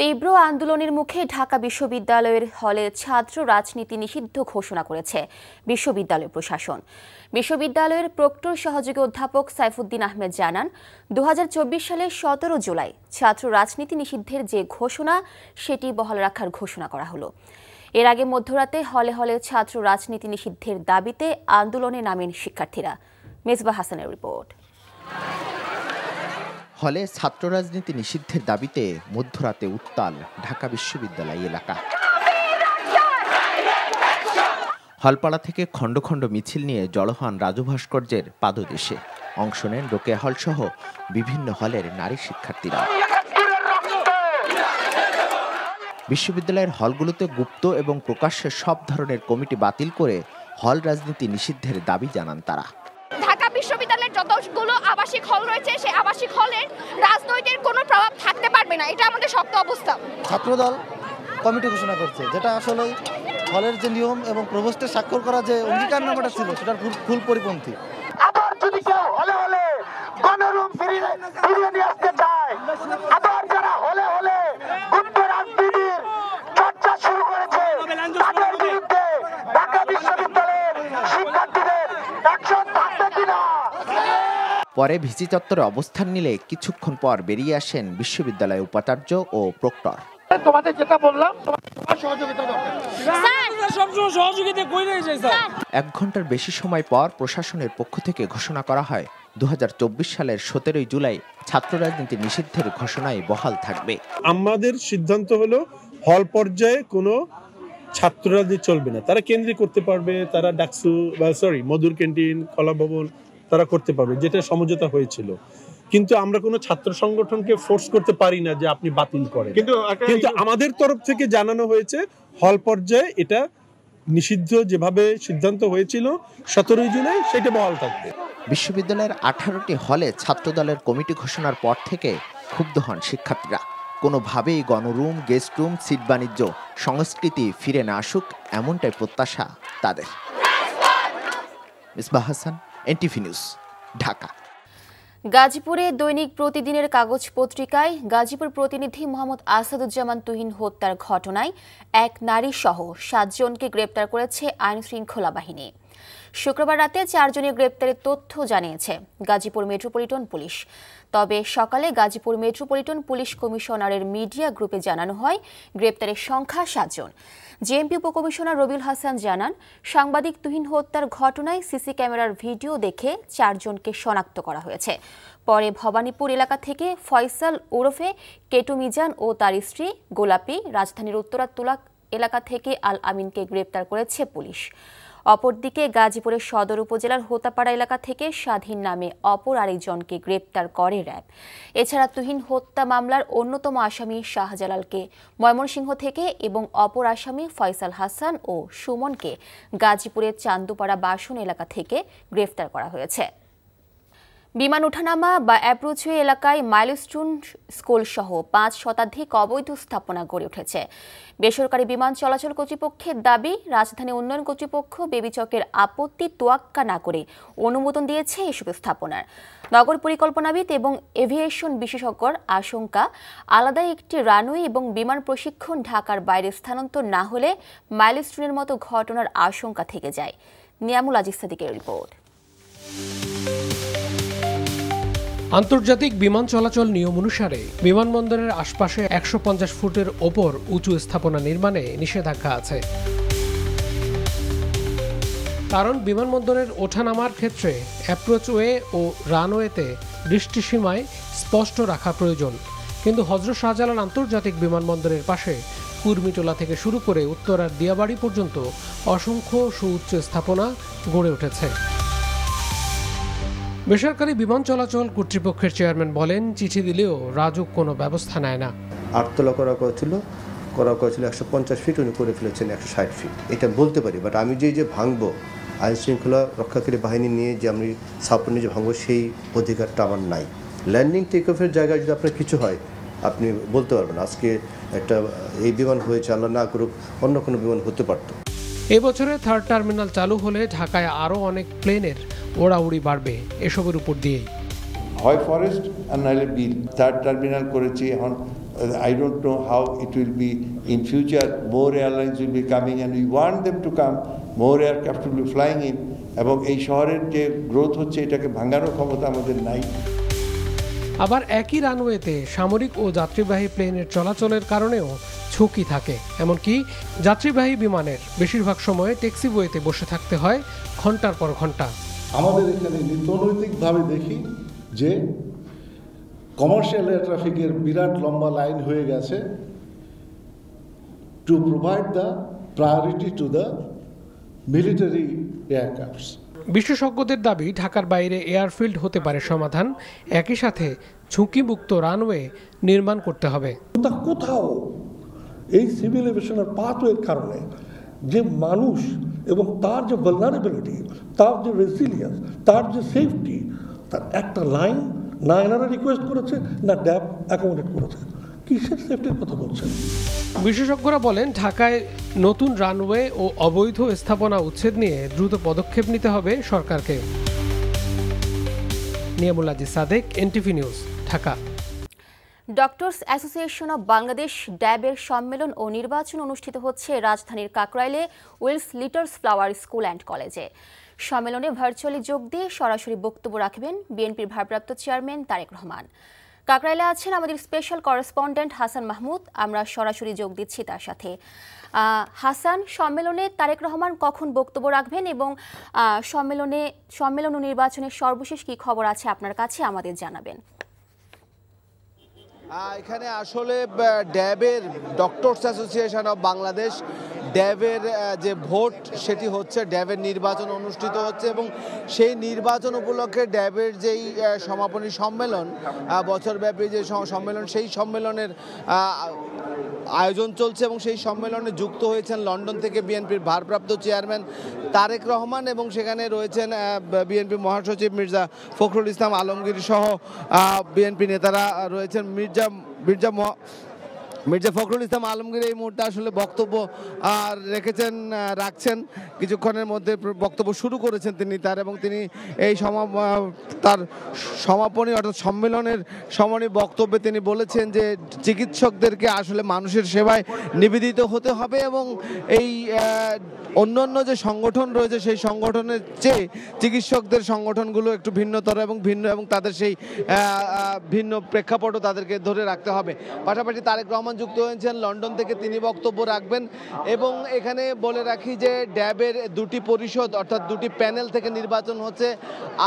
তীব্র আন্দোলনের মুখে ঢাকা বিশ্ববিদ্যালয়ের হলে ছাত্র রাজনীতি নিষিদ্ধ ঘোষণা করেছে বিশ্ববিদ্যালয় প্রশাসন। বিশ্ববিদ্যালয়ের প্রক্টর সহযোগী অধ্যাপক সাইফুদ্দিন আহমেদ জানান, 2024 সালের 17 জুলাই ছাত্র রাজনীতি নিষিদ্ধের যে ঘোষণা সেটি বহাল রাখার ঘোষণা করা হলো। এর আগে মধ্যরাতে হলে হলে ছাত্র রাজনীতি নিষিদ্ধের দাবিতে আন্দোলনে নামেন শিক্ষার্থীরা। মেজবা হাসানের রিপোর্ট। হলে ছাত্র রাজনীতি নিষিদ্ধের দাবিতে মধ্যরাতে উত্তাল ঢাকা বিশ্ববিদ্যালয় এলাকা। হলপাড়া থেকে খণ্ড খণ্ড মিছিল নিয়ে জড়ো হন রাজু ভাস্কর্যের পাদদেশে। অংশ নেন রোকেয়া হল সহ বিভিন্ন হলের নারী শিক্ষার্থীরা। বিশ্ববিদ্যালয়ের হলগুলোতে গুপ্ত এবং প্রকাশ্যে সব ধরনের কমিটি বাতিল করে হল রাজনীতি নিষিদ্ধের দাবি জানান তারা। ঢাকা বিশ্ববিদ্যালয়ের যতগুলো আবাসিক হল রয়েছে সেই আবাসিক হলের রাজনৈতিক কোনো প্রভাব থাকতে পারবে না, এটা আমাদের শক্ত অবস্থা। ছাত্রদল কমিটি ঘোষণা করছে, যেটা আসলে হলের যে নিয়ম এবং প্রভোস্টের স্বাক্ষর করা যে অঙ্গীকারনামাটা ছিল সেটার ফুল পরিপন্থী। আবার যদি কেউ হলে হলে গণরুম ফিরিয়ে নিয়ে আসতে চায়, আবার যারা হলে হলে গুপ্ত রাজনীতির চর্চা শুরু করেছে তাদের বিরুদ্ধে ঢাকা বিশ্ববিদ্যালয়ের শিক্ষার্থীদের অ্যাকশন থাকবে কিনা। পরে ভিসি চত্বরে অবস্থান নিলে কিছুক্ষণ পর বেরিয়ে আসেন বিশ্ববিদ্যালয় উপাচার্য ও প্রক্টর। তোমাদের যেটা বললাম, এক ঘন্টার বেশি সময় পর প্রশাসনের পক্ষ থেকে ঘোষণা করা হয় 2024 সালের 17 জুলাই ছাত্র রাজনীতি নিষিদ্ধের ঘোষণায় বহাল থাকবে। আমাদের সিদ্ধান্ত হলো হল পর্যায়ে কোনো ছাত্র রাজনীতি চলবে না। তারা কেন্দ্রে করতে পারবে, তারা ডাকসু মধুর ক্যান্টিন, কলা ভবন তারা করতে পারবে, যেটা সমঝোতা হয়েছিল। কিন্তু আমরা কোনো ছাত্র সংগঠনকে ফোর্স করতে পারি না যে আপনি বাতিল করেন। কিন্তু আমাদের তরফ থেকে জানানো হয়েছে হল পর্যায়ে এটা নিষিদ্ধ যেভাবে সিদ্ধান্ত হয়েছিল 17 জুলাই সেটা বহাল থাকবে। বিশ্ববিদ্যালয়ের 18টি হলে ছাত্রদলের কমিটি ঘোষণার পর থেকে ক্ষুব্ধ হন শিক্ষার্থীরা। কোনোভাবেই গণরুম, গেস্ট রুম, সিট বাণিজ্য সংস্কৃতি ফিরে না আসুক, এমনটাই প্রত্যাশা তাদের। Mezba Hasan, NTV news, Dhaka. গাজীপুরে দৈনিক প্রতিদিনের কাগজ পত্রিকায় গাজীপুর প্রতিনিধি মোহাম্মদ আসাদুজ্জামান তুহিন হত্যার ঘটনায় এক নারী সহ 7 জনকে গ্রেপ্তার করেছে আইন শৃঙ্খলা বাহিনী। শুক্রবার রাতে 4 জনের গ্রেপ্তারের তথ্য জানিয়েছে গাজীপুর মেট্রোপলিটন পুলিশ। তবে সকালে গাজীপুর মেট্রোপলিটন পুলিশ কমিশনারের মিডিয়া গ্রুপে জানানো হয় গ্রেপ্তারের সংখ্যা 7 জন। জেএমপি উপকমিশনার রবিউল হাসান জানান, সাংবাদিক তুহিন হত্যার ঘটনায় সিসি ক্যামেরার ভিডিও দেখে 4 জনকে শনাক্ত করা হয়েছে। পরে ভবানীপুর এলাকা থেকে ফয়সাল ওরফে কেটু মিজান ও তার স্ত্রী গোলাপি, রাজধানীর উত্তরা তুলাক এলাকা থেকে আল আমিনকে গ্রেপ্তার করেছে পুলিশ। অপরদিকে গাজীপুরের সদর উপজেলার হোতাপাড়া এলাকা থেকে স্বাধীন নামে অপর আরেকজনকে গ্রেপ্তার করে র্যাব। এছাড়া তুহিন হত্যা মামলার অন্যতম আসামি শাহজালালকে ময়মনসিংহ থেকে এবং অপর আসামি ফয়সাল হাসান ও সুমনকে গাজীপুরের চান্দুপাড়া বাসন এলাকা থেকে গ্রেপ্তার করা হয়েছে। বিমান ওঠানামা বা অ্যাপ্রোচওয়ে এলাকায় মাইলস্টোন স্কুল সহ 5 শতাধিক অবৈধ স্থাপনা গড়ে উঠেছে। বেসরকারি বিমান চলাচল কর্তৃপক্ষের দাবি, রাজধানী উন্নয়ন কর্তৃপক্ষ বেবিচকের আপত্তি তোয়াক্কা না করে অনুমোদন দিয়েছে এসব স্থাপনার। নগর পরিকল্পনাবিদ এবং এভিয়েশন বিশেষজ্ঞর আশঙ্কা, আলাদা একটি রানওয়ে এবং বিমান প্রশিক্ষণ ঢাকার বাইরে স্থানান্তর না হলে মাইলস্টোনের মতো ঘটনার আশঙ্কা থেকে যায়। নিয়ামুল আজিজ সাদিকের রিপোর্ট। আন্তর্জাতিক বিমান চলাচল নিয়ম অনুসারে বিমানবন্দরের আশপাশে 150 ফুটের ওপর উঁচু স্থাপনা নির্মাণে নিষেধাজ্ঞা আছে। কারণ বিমানবন্দরের ওঠানামার ক্ষেত্রে অ্যাপ্রোচওয়ে ও রানওয়েতে দৃষ্টিসীমায় স্পষ্ট রাখা প্রয়োজন। কিন্তু হযরত শাহজালাল আন্তর্জাতিক বিমানবন্দরের পাশে কুর্মিটোলা থেকে শুরু করে উত্তরার দিয়াবাড়ি পর্যন্ত অসংখ্য সুউচ্চ স্থাপনা গড়ে উঠেছে। বেসরকারি বিমান চলাচল কর্তৃপক্ষের চেয়ারম্যান বলেন, চিঠি দিলেও রাজুক কোনো ব্যবস্থা নেয় না। 8 তলা করা হয়েছিল 150 ফিট, উনি করে ফেলেছেন 160 ফিট। এটা বলতে পারি, বাট আমি যে ভাঙবো, আইন শৃঙ্খলা রক্ষাকারী বাহিনী নিয়ে যে আমি সাপোর্ট নিয়ে যে ভাঙবো, সেই অধিকারটা আমার নাই। ল্যান্ডিং টেক অফের জায়গায় যদি আপনার কিছু হয়, আপনি বলতে পারবেন আজকে একটা এই বিমান হয়েছে, আল্লাহ না করুক অন্য কোনো বিমান হতে পারত। এই বছরে 3rd টার্মিনাল চালু হলে ঢাকায় আরও অনেক প্লেনের ওড়াউড়ি বাড়বে এসবের উপর দিয়েই। হয় ফরেস্ট আর নাহলে বিল। 3rd টার্মিনাল করেছি, এখন I don't know how it will be in future. More airlines will be coming and we want them to come. More aircraft will be flying in. এবং এই শহরের যে গ্রোথ হচ্ছে এটাকে ভাঙানোর ক্ষমতা আমাদের নাই। আবার একই রানওয়েতে সামরিক ও যাত্রীবাহী প্লেনের চলাচলের কারণেও ঝুঁকি থাকে। এমনকি যাত্রীবাহী বিমানের বেশিরভাগ সময় ট্যাক্সিওয়েতে বসে থাকতে হয় ঘন্টার পর ঘন্টা। আমাদের এখানে নীতিনৈতিকভাবে দেখি যে কমার্শিয়াল এয়ার ট্রাফিকের বিরাট লম্বা লাইন হয়ে গেছে to provide the priority to the military aircrafts. বিশেষজ্ঞদের দাবি ঢাকার বাইরে এয়ারফিল্ড হতে পারে সমাধান, একই সাথে ঝুঁকিমুক্ত রানওয়ে নির্মাণ করতে হবে। কোথাও এই সিভিল এভিয়েশনের পাথওয়ের কারণে যে মানুষ এবং তার যে ভালনারেবিলিটি, তার যে রেসিলিয়েন্স, তার যে সেফটি, তার একটা লাইন না এনারা রিকোয়েস্ট করেছে না ড্যাব অ্যাকোমোডেট করেছে। কিসের সেফটির কথা বলছেন? বিশেষজ্ঞরা বলেন ঢাকায় নতুন রানওয়ে ও অবৈধ স্থাপনা উচ্ছেদ নিয়ে দ্রুত পদক্ষেপ নিতে হবে সরকারকে। Niamul Aziz Sadek, NTV news, Dhaka. Doctors association of Bangladesh ড্যাবের সম্মেলন ও নির্বাচন অনুষ্ঠিত হচ্ছে রাজধানীর কাকরাইলে Wills Little Flower school and কলেজে। সম্মেলনে ভার্চুয়ালি যোগ দিয়ে সরাসরি বক্তব্য রাখবেন বিএনপির ভারপ্রাপ্ত চেয়ারম্যান তারেক রহমান। কাকরাইলে আছেন আমাদের স্পেশাল করেসপন্ডেন্ট হাসান মাহমুদ, আমরা সরাসরি যোগ দিচ্ছি তার সাথে। হাসান, সম্মেলনে তারেক রহমান কখন বক্তব্য রাখবেন এবং সম্মেলন ও নির্বাচনের সর্বশেষ কি খবর আছে আপনার কাছে আমাদের জানাবেন। এখানে আসলে ড্যাবের ডক্টরস অ্যাসোসিয়েশন অব বাংলাদেশ ড্যাবের যে ভোট সেটি হচ্ছে, ড্যাবের নির্বাচন অনুষ্ঠিত হচ্ছে এবং সেই নির্বাচন উপলক্ষে ড্যাবের যেই সমাপনী সম্মেলন, বছরব্যাপী যে সম্মেলন, সেই সম্মেলনের আয়োজন চলছে এবং সেই সম্মেলনে যুক্ত হয়েছেন লন্ডন থেকে বিএনপির ভারপ্রাপ্ত চেয়ারম্যান তারেক রহমান এবং সেখানে রয়েছেন বিএনপি মহাসচিব মির্জা ফখরুল ইসলাম আলমগীর সহ বিএনপি নেতারা রয়েছেন। মির্জা ফখরুল ইসলাম আলমগীর এই মুহূর্তে আসলে বক্তব্য রাখছেন, কিছুক্ষণের মধ্যে বক্তব্য শুরু করেছেন তিনি এবং তিনি এই তার সমাপনী অর্থাৎ সম্মেলনের সমাপনী বক্তব্যে তিনি বলেছেন যে চিকিৎসকদেরকে আসলে মানুষের সেবায় নিবেদিত হতে হবে এবং এই অন্যান্য যে সংগঠন রয়েছে সেই সংগঠনের চেয়ে চিকিৎসকদের সংগঠনগুলো একটু ভিন্নতর এবং তাদের সেই ভিন্ন প্রেক্ষাপটও তাদেরকে ধরে রাখতে হবে। পাশাপাশি তারেক রহমান যুক্ত হয়েছেন লন্ডন থেকে, তিনি বক্তব্য রাখবেন এবং এখানে বলে রাখি যে ড্যাবের দুটি পরিষদ অর্থাৎ দুটি প্যানেল থেকে নির্বাচন হচ্ছে।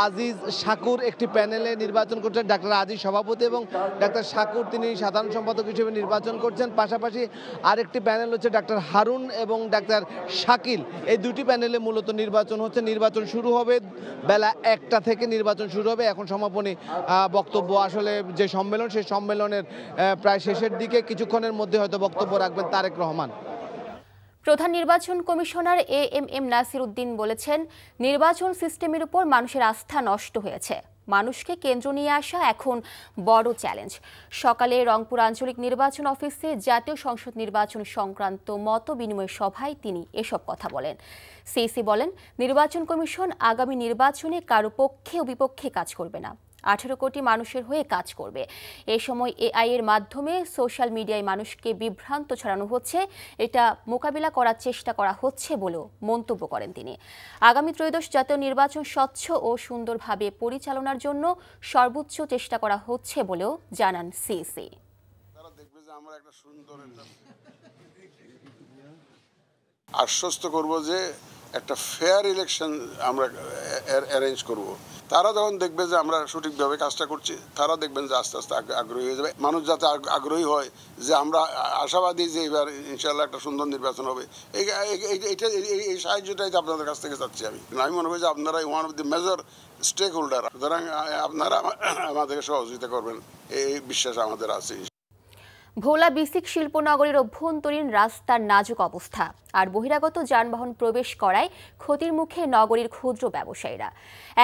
আজিজ শাকুর একটি প্যানেলে নির্বাচন করছেন, ডাক্তার আজিজ সভাপতি এবং ডাক্তার শাকুর তিনি সাধারণ সম্পাদক হিসেবে নির্বাচন করছেন। পাশাপাশি আরেকটি প্যানেল হচ্ছে ডাক্তার হারুন এবং ডাক্তার শাকিল, এই দুটি প্যানেলে মূলত নির্বাচন হচ্ছে। নির্বাচন শুরু হবে বেলা 1টা থেকে, নির্বাচন শুরু হবে। এখন সমাপনী বক্তব্য আসলে যে সম্মেলন, সেই সম্মেলনের প্রায় শেষের দিকে, কিছুক্ষণের মধ্যে হয়তো বক্তব্য রাখবেন তারেক রহমান। প্রধান নির্বাচন কমিশনার এএমএম নাসির উদ্দিন বলেছেন, নির্বাচন সিস্টেমের উপর মানুষের আস্থা নষ্ট হয়েছে, মানুষকে কেন্দ্র নিয়ে আসা এখন বড় চ্যালেঞ্জ। সকালে রংপুর আঞ্চলিক নির্বাচন অফিসে জাতীয় সংসদ নির্বাচন সংক্রান্ত মত বিনিময় সভায় তিনি এসব কথা বলেন। সিইসি বলেন, নির্বাচন কমিশন আগামী নির্বাচনে কারো পক্ষে ও বিপক্ষে কাজ করবে না, 18 কোটি মানুষের হয়ে কাজ করবে। এই সময় এআই এর মাধ্যমে সোশ্যাল মিডিয়ায় মানুষকে বিভ্রান্ত ছড়ানো হচ্ছে, এটা মোকাবিলা করার চেষ্টা করা হচ্ছে বলেও মন্তব্য করেন তিনি। আগামী ত্রয়োদশ জাতীয় নির্বাচন স্বচ্ছ ও সুন্দরভাবে পরিচালনার জন্য সর্বোচ্চ চেষ্টা করা হচ্ছে বলেও জানান সিইসি। আশ্বস্ত করব যে একটা ফেয়ার ইলেকশন আমরা অ্যারেঞ্জ করব। তারা যখন দেখবে যে আমরা সঠিকভাবে কাজটা করছি, তারা দেখবেন যে আস্তে আস্তে আগ্রহী হয়ে যাবে। মানুষ যাতে আগ্রহী হয় যে আমরা আশাবাদী যে এবার ইনশাল্লাহ একটা সুন্দর নির্বাচন হবে, এই সাহায্যটাই আপনাদের কাছ থেকে চাচ্ছি আমি মনে করি যে আপনারা one of the major stakeholder, সুতরাং আপনারা আমাদেরকে সহযোগিতা করবেন, এই বিশ্বাস আমাদের আছে। ভোলা বিসিক শিল্পনগরীর অভ্যন্তরীণ রাস্তার নাজুক অবস্থা আর বহিরাগত যানবাহন প্রবেশ করায় ক্ষতির মুখে নগরীর ক্ষুদ্র ব্যবসায়ীরা।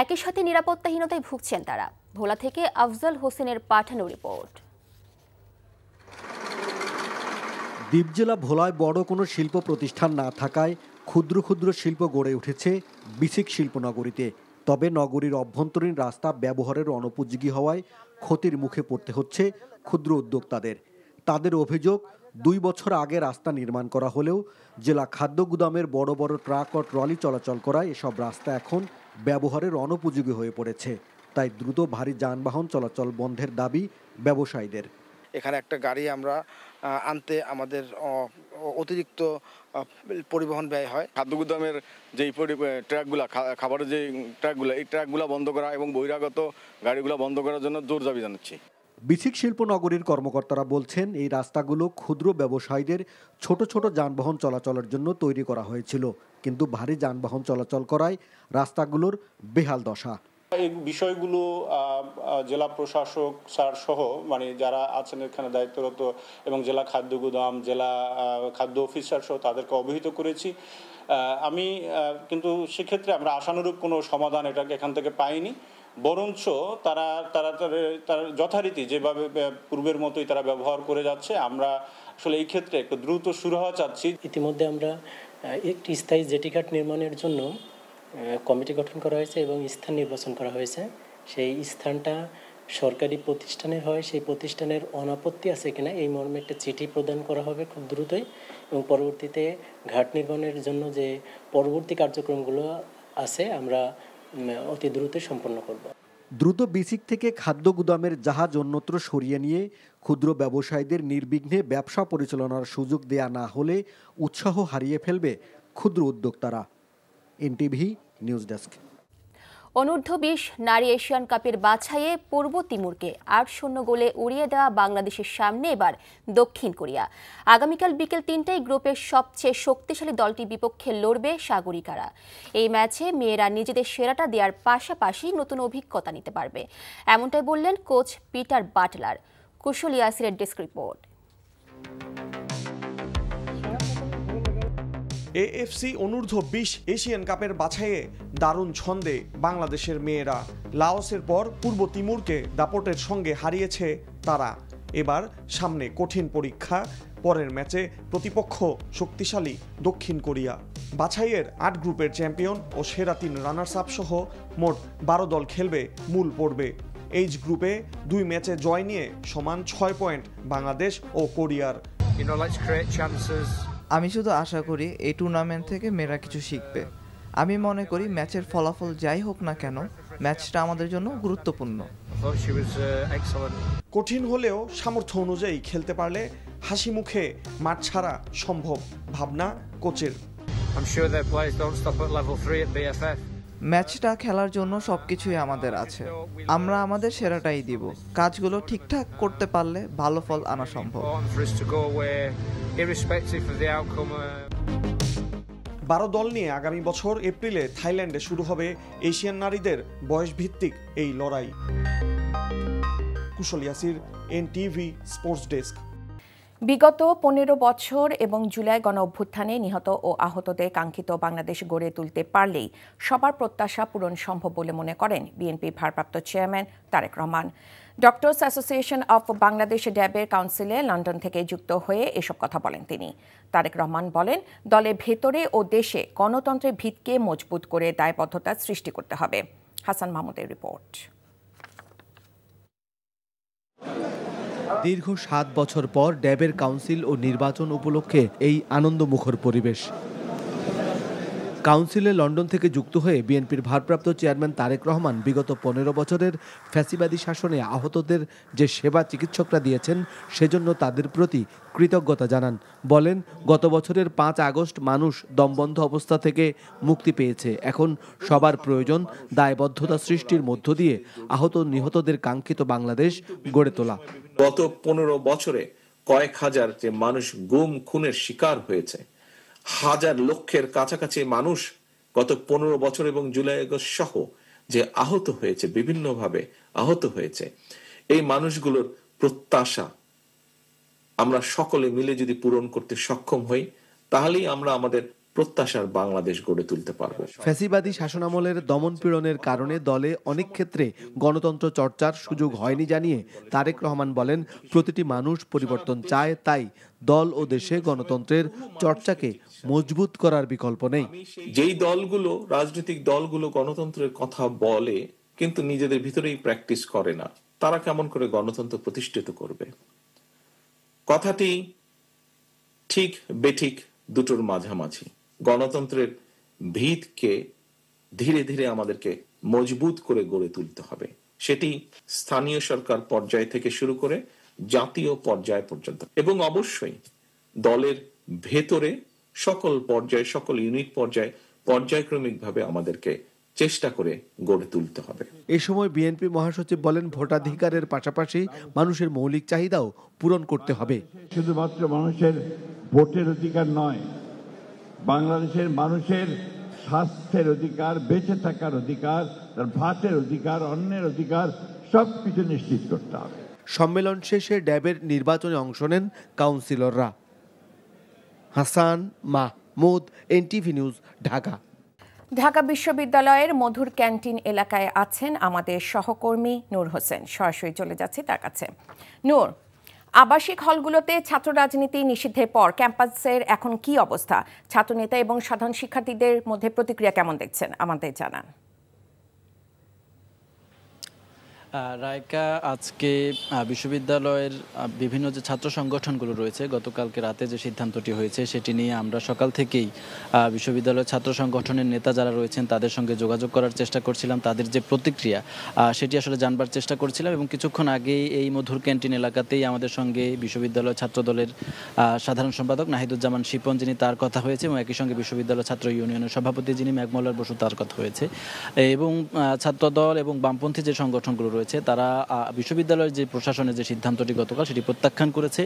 একই সাথে নিরাপত্তাহীনতায় ভুগছেন তারা। ভোলা থেকে আফজল হোসেনের পাঠানো রিপোর্ট। দ্বীপ জেলা ভোলায় বড় কোনো শিল্প প্রতিষ্ঠান না থাকায় ক্ষুদ্র ক্ষুদ্র শিল্প গড়ে উঠেছে বিসিক শিল্পনগরীতে। তবে নগরীর অভ্যন্তরীণ রাস্তা ব্যবহারের অনুপযোগী হওয়ায় ক্ষতির মুখে পড়তে হচ্ছে ক্ষুদ্র উদ্যোক্তাদের। তাদের অভিযোগ 2 বছর আগে রাস্তা নির্মাণ করা হলেও জেলা খাদ্য গুদামের বড় বড় ট্রাক ও ট্রলি চলাচল করায় এসব রাস্তা এখন ব্যবহারের অনুপযোগী হয়ে পড়েছে। তাই দ্রুত ভারী যানবাহন চলাচল বন্ধের দাবি ব্যবসায়ীদের। এখানে একটা গাড়ি আমরা আনতে আমাদের অতিরিক্ত পরিবহন ব্যয় হয়। খাদ্য গুদামের যেই ট্রাকগুলা, খাবারের যে ট্রাকগুলো, এই ট্রাকগুলো বন্ধ করা এবং বহিরাগত গাড়িগুলো বন্ধ করার জন্য জোর দাবি জানাচ্ছি। বিসিক শিল্পনগরীর কর্মকর্তারা বলছেন, এই রাস্তাগুলো ক্ষুদ্র ব্যবসায়ীদের ছোট ছোট যানবাহন চলাচলের জন্য তৈরি করা হয়েছিল, কিন্তু ভারী যানবাহন চলাচল করায় রাস্তাগুলোর বেহাল দশা। এই বিষয়গুলো জেলা প্রশাসক স্যার সহ মানে যারা আছেন এখানে দায়িত্বরত এবং জেলা খাদ্য গুদাম, জেলা খাদ্য অফিসার সহ তাদেরকে অবহিত করেছি। আমি কিন্তু সেক্ষেত্রে আমরা আশানুরূপ কোনো সমাধান এখান থেকে পাইনি, বরঞ্চ তারা যথারীতি যেভাবে পূর্বের মতোই তারা ব্যবহার করে যাচ্ছে। আমরা আসলে এই ক্ষেত্রে একটু দ্রুত সুরাহা চাচ্ছি। ইতিমধ্যে আমরা একটি স্থায়ী জেটিঘাট নির্মাণের জন্য কমিটি গঠন করা হয়েছে এবং স্থান নির্বাচন করা হয়েছে। সেই স্থানটা সরকারি প্রতিষ্ঠানের হয়, সেই প্রতিষ্ঠানের অনাপত্তি আছে কিনা এই মর্মে একটা চিঠি প্রদান করা হবে খুব দ্রুতই, এবং পরবর্তীতে ঘাট নির্মাণের জন্য যে পরবর্তী কার্যক্রমগুলো আছে আমরা অতি দ্রুত সম্পন্ন করব। দ্রুত বিসিক থেকে খাদ্য গুদামের জাহাজ অন্যত্র সরিয়ে নিয়ে ক্ষুদ্র ব্যবসায়ীদের নির্বিঘ্নে ব্যবসা পরিচালনার সুযোগ দেয়া না হলে উৎসাহ হারিয়ে ফেলবে ক্ষুদ্র উদ্যোক্তারা। NTV news desk. অনূর্ধ্ব 20 নারী এশিয়ান কাপের বাছাইয়ে পূর্ব তিমুরকে 8-0 গোলে উড়িয়ে দেওয়া বাংলাদেশের সামনে এবার দক্ষিণ কোরিয়া। আগামীকাল বিকেল 3টায় গ্রুপের সবচেয়ে শক্তিশালী দলটির বিপক্ষে লড়বে সাগরিকারা। এই ম্যাচে মেয়েরা নিজেদের সেরাটা দেওয়ার পাশাপাশি নতুন অভিজ্ঞতা নিতে পারবে, এমনটাই বললেন কোচ পিটার বাটলার। কুশল ইয়াসিরের ডেস্ক রিপোর্ট। এএফসি অনূর্ধ্ব 20 এশিয়ান কাপের বাছাইয়ে দারুণ ছন্দে বাংলাদেশের মেয়েরা। লাওসের পর পূর্ব তিমুরকে দাপটের সঙ্গে হারিয়েছে তারা। এবার সামনে কঠিন পরীক্ষা, পরের ম্যাচে প্রতিপক্ষ শক্তিশালী দক্ষিণ কোরিয়া। বাছাইয়ের 8 গ্রুপের চ্যাম্পিয়ন ও সেরা 3 রানার্স আপ সহ মোট 12 দল খেলবে মূল পর্বে। এইচ গ্রুপে 2 ম্যাচে জয় নিয়ে সমান 6 পয়েন্ট বাংলাদেশ ও কোরিয়ার। আমি শুধু আশা করি এই টুর্নামেন্ট থেকে মেয়েরা কিছু শিখবে। আমি মনে করি ম্যাচের ফলাফল যাই হোক না কেন, ম্যাচটা আমাদের জন্য গুরুত্বপূর্ণ। কঠিন হলেও সামর্থ্য অনুযায়ী খেলতে পারলে হাসি মুখে মাঠ ছাড়া সম্ভব, ভাবনা কোচের। ম্যাচটা খেলার জন্য সবকিছুই আমাদের আছে, আমরা আমাদের সেরাটাই দিব। কাজগুলো ঠিকঠাক করতে পারলে ভালো ফল আনা সম্ভব। 12 দল নিয়ে আগামী বছর এপ্রিলে থাইল্যান্ডে শুরু হবে এশিয়ান নারীদের বয়সভিত্তিক এই লড়াই। কুশল ইয়াসির, এনটিভি স্পোর্টস ডেস্ক। বিগত 15 বছর এবং জুলাই গণ অভ্যুত্থানে নিহত ও আহতদের কাঙ্ক্ষিত বাংলাদেশ গড়ে তুলতে পারলেই সবার প্রত্যাশা পূরণ সম্ভব বলে মনে করেন বিএনপির ভারপ্রাপ্ত chairman Tarek Rahman. Doctors association of Bangladesh ড্যাবের কাউন্সিলে লন্ডন থেকে যুক্ত হয়ে এসব কথা বলেন তিনি। তারেক রহমান বলেন, দলের ভেতরে ও দেশে গণতন্ত্রের ভিতকে মজবুত করে দায়বদ্ধতা সৃষ্টি করতে হবে। হাসান মাহমুদের রিপোর্ট। দীর্ঘ 7 বছর পর ড্যাবের কাউন্সিল ও নির্বাচন উপলক্ষে এই আনন্দমুখর পরিবেশ। কাউন্সিলে লন্ডন থেকে যুক্ত হয়ে বিএনপির ভারপ্রাপ্ত চেয়ারম্যান তারেক রহমান বিগত 15 বছরের ফ্যাসিবাদী শাসনে আহতদের যে সেবা চিকিৎসকরা দিয়েছেন সেজন্য তাদের প্রতি কৃতজ্ঞতা জানান। বলেন, গত বছরের 5 আগস্ট মানুষ দমবন্ধ অবস্থা থেকে মুক্তি পেয়েছে। এখন সবার প্রয়োজন দায়বদ্ধতা সৃষ্টির মধ্য দিয়ে আহত নিহতদের কাঙ্ক্ষিত বাংলাদেশ গড়ে তোলা। গত 15 বছরে কয়েক হাজার যে মানুষ গুম খুনের শিকার হয়েছে, হাজার লক্ষের কাছাকাছি মানুষ গত 15 বছর এবং জুলাই আগস্ট সহ যে আহত হয়েছে, বিভিন্নভাবে আহত হয়েছে, এই মানুষগুলোর প্রত্যাশা আমরা সকলে মিলে যদি পূরণ করতে সক্ষম হই, তাহলেই আমরা আমাদের প্রত্যাশার বাংলাদেশ গড়ে তুলতে পারবো। ফ্যাসিবাদী শাসনামলের দমন-পীড়নের কারণে দলে অনেক ক্ষেত্রে গণতন্ত্র চর্চার সুযোগ হয়নি জানিয়ে তারেক রহমান বলেন, প্রতিটি মানুষ পরিবর্তন চায়, তাই দল ও দেশে গণতন্ত্রের চর্চাকে মজবুত করার বিকল্প নেই। যেই দলগুলো, রাজনৈতিক দলগুলো গণতন্ত্রের কথা বলে কিন্তু নিজেদের ভিতরেই প্র্যাকটিস করে না, তারা কেমন করে গণতন্ত্র প্রতিষ্ঠিত করবে? কথাটি ঠিক বেঠিক দুটোর মাঝামাঝি। গণতন্ত্রের ভিতকে ধীরে ধীরে আমাদেরকে মজবুত করে গড়ে তুলতে হবে, সেটি স্থানীয় সরকার পর্যায় থেকে শুরু করে জাতীয় পর্যায় পর্যন্ত, এবং অবশ্যই দলের ভেতরে সকল পর্যায়ে, সকল ইউনিট পর্যায়ে পর্যায়ক্রমিকভাবে আমাদেরকে চেষ্টা করে গড়ে তুলতে হবে। এ সময় বিএনপি মহাসচিব বলেন, ভোটাধিকারের পাশাপাশি মানুষের মৌলিক চাহিদাও পূরণ করতে হবে। শুধুমাত্র মানুষের ভোটের অধিকার নয়, বাংলাদেশের মানুষের স্বাস্থ্যের অধিকার, বেঁচে থাকার অধিকার, তার ভাতের অধিকার, অন্যের অধিকার সবকিছু নিশ্চিত করতে হবে। সম্মেলন শেষে ড্যাবের নির্বাচনে অংশ নেন কাউন্সিলররা। Hasan Mahmud, NTV news, Dhaka. ঢাকা বিশ্ববিদ্যালয়ের মধুর ক্যান্টিন এলাকায় আছেন আমাদের সহকর্মী নূর হোসেন। সরাসরি চলে যাচ্ছি তার কাছে। নূর, আবাসিক হলগুলোতে ছাত্র রাজনীতি নিষিদ্ধের পর ক্যাম্পাসের এখন কি অবস্থা? ছাত্রনেতা এবং সাধারণ শিক্ষার্থীদের মধ্যে প্রতিক্রিয়া কেমন দেখছেন আমাদের জানান। রায়কা, আজকে বিশ্ববিদ্যালয়ের বিভিন্ন যে ছাত্র সংগঠনগুলো রয়েছে, গতকালকে রাতে যে সিদ্ধান্তটি হয়েছে সেটি নিয়ে আমরা সকাল থেকেই বিশ্ববিদ্যালয়ের ছাত্র সংগঠনের নেতা যারা রয়েছেন তাদের সঙ্গে যোগাযোগ করার চেষ্টা করছিলাম। তাদের যে প্রতিক্রিয়া সেটি আসলে জানবার চেষ্টা করছিলাম, এবং কিছুক্ষণ আগেই এই মধুর ক্যান্টিন এলাকাতেই আমাদের সঙ্গে বিশ্ববিদ্যালয় ছাত্রদলের সাধারণ সম্পাদক নাহিদুজ্জামান শিপন, যিনি তার কথা হয়েছে, এবং একই সঙ্গে বিশ্ববিদ্যালয় ছাত্র ইউনিয়নের সভাপতি যিনি মেঘমল্লার বসু, তার কথা হয়েছে। এবং ছাত্রদল এবং বামপন্থী যে সংগঠনগুলো রয়েছে তারা বিশ্ববিদ্যালয়ের যে প্রশাসনের যে সিদ্ধান্তটি গতকাল সেটি প্রত্যাখ্যান করেছে।